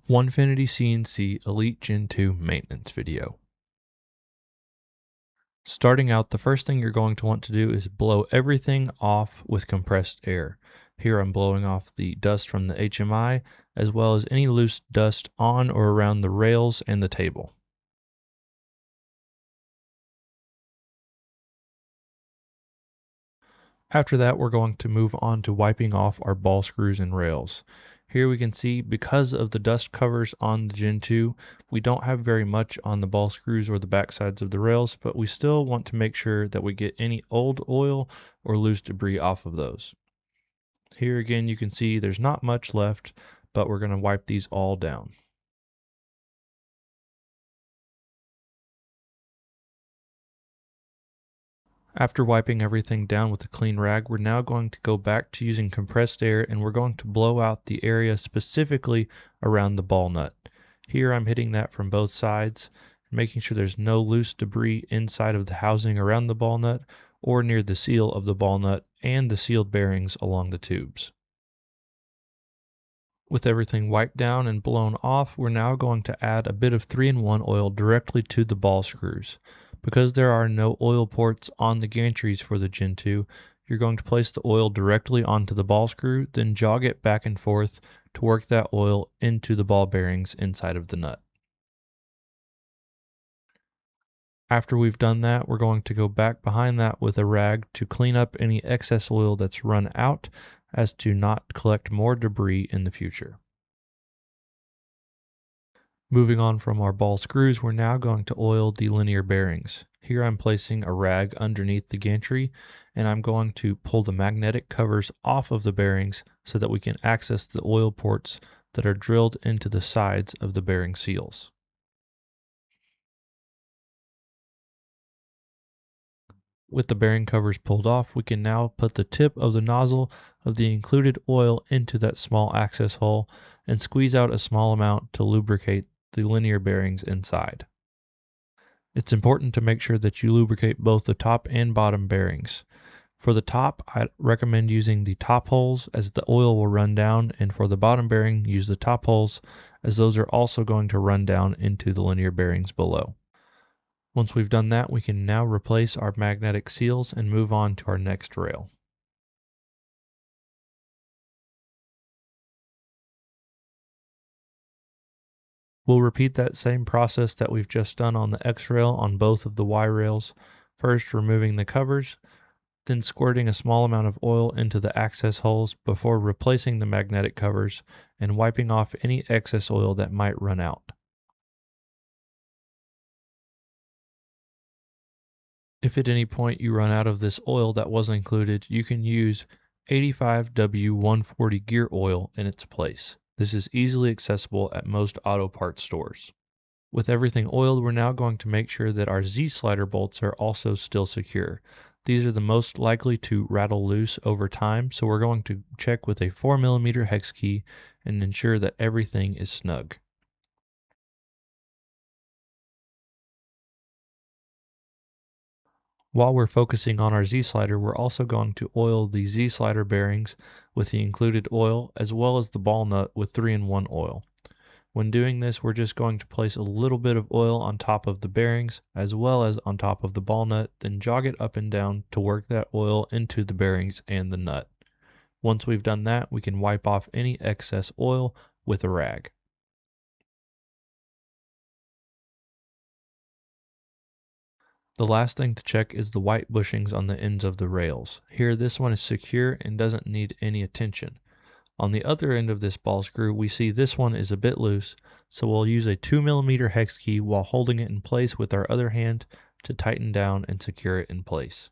Onefinity CNC Elite Gen 2 maintenance video. Starting out, the first thing you're going to want to do is blow everything off with compressed air. Here I'm blowing off the dust from the HMI, as well as any loose dust on or around the rails and the table. After that, we're going to move on to wiping off our ball screws and rails. Here we can see, because of the dust covers on the Gen 2, we don't have very much on the ball screws or the back sides of the rails, but we still want to make sure that we get any old oil or loose debris off of those. Here again, you can see there's not much left, but we're going to wipe these all down. After wiping everything down with a clean rag, we're now going to go back to using compressed air, and we're going to blow out the area specifically around the ball nut. Here I'm hitting that from both sides, making sure there's no loose debris inside of the housing around the ball nut or near the seal of the ball nut and the sealed bearings along the tubes. With everything wiped down and blown off, we're now going to add a bit of 3-in-1 oil directly to the ball screws. Because there are no oil ports on the gantries for the Gen 2, you're going to place the oil directly onto the ball screw, then jog it back and forth to work that oil into the ball bearings inside of the nut. After we've done that, we're going to go back behind that with a rag to clean up any excess oil that's run out, as to not collect more debris in the future. Moving on from our ball screws, we're now going to oil the linear bearings. Here I'm placing a rag underneath the gantry, and I'm going to pull the magnetic covers off of the bearings so that we can access the oil ports that are drilled into the sides of the bearing seals. With the bearing covers pulled off, we can now put the tip of the nozzle of the included oil into that small access hole and squeeze out a small amount to lubricate the linear bearings inside. It's important to make sure that you lubricate both the top and bottom bearings. For the top, I recommend using the top holes, as the oil will run down, and for the bottom bearing, use the top holes, as those are also going to run down into the linear bearings below. Once we've done that, we can now replace our magnetic seals and move on to our next rail. We'll repeat that same process that we've just done on the X rail on both of the Y rails. First, removing the covers, then squirting a small amount of oil into the access holes before replacing the magnetic covers and wiping off any excess oil that might run out. If at any point you run out of this oil that was included, you can use 85W140 gear oil in its place. This is easily accessible at most auto parts stores. With everything oiled, we're now going to make sure that our Z-slider bolts are also still secure. These are the most likely to rattle loose over time, so we're going to check with a 4mm hex key and ensure that everything is snug. While we're focusing on our Z-slider, we're also going to oil the Z-slider bearings with the included oil, as well as the ball nut with 3-in-1 oil. When doing this, we're just going to place a little bit of oil on top of the bearings, as well as on top of the ball nut, then jog it up and down to work that oil into the bearings and the nut. Once we've done that, we can wipe off any excess oil with a rag. The last thing to check is the white bushings on the ends of the rails. Here, this one is secure and doesn't need any attention. On the other end of this ball screw, we see this one is a bit loose, so we'll use a 2mm hex key while holding it in place with our other hand to tighten down and secure it in place.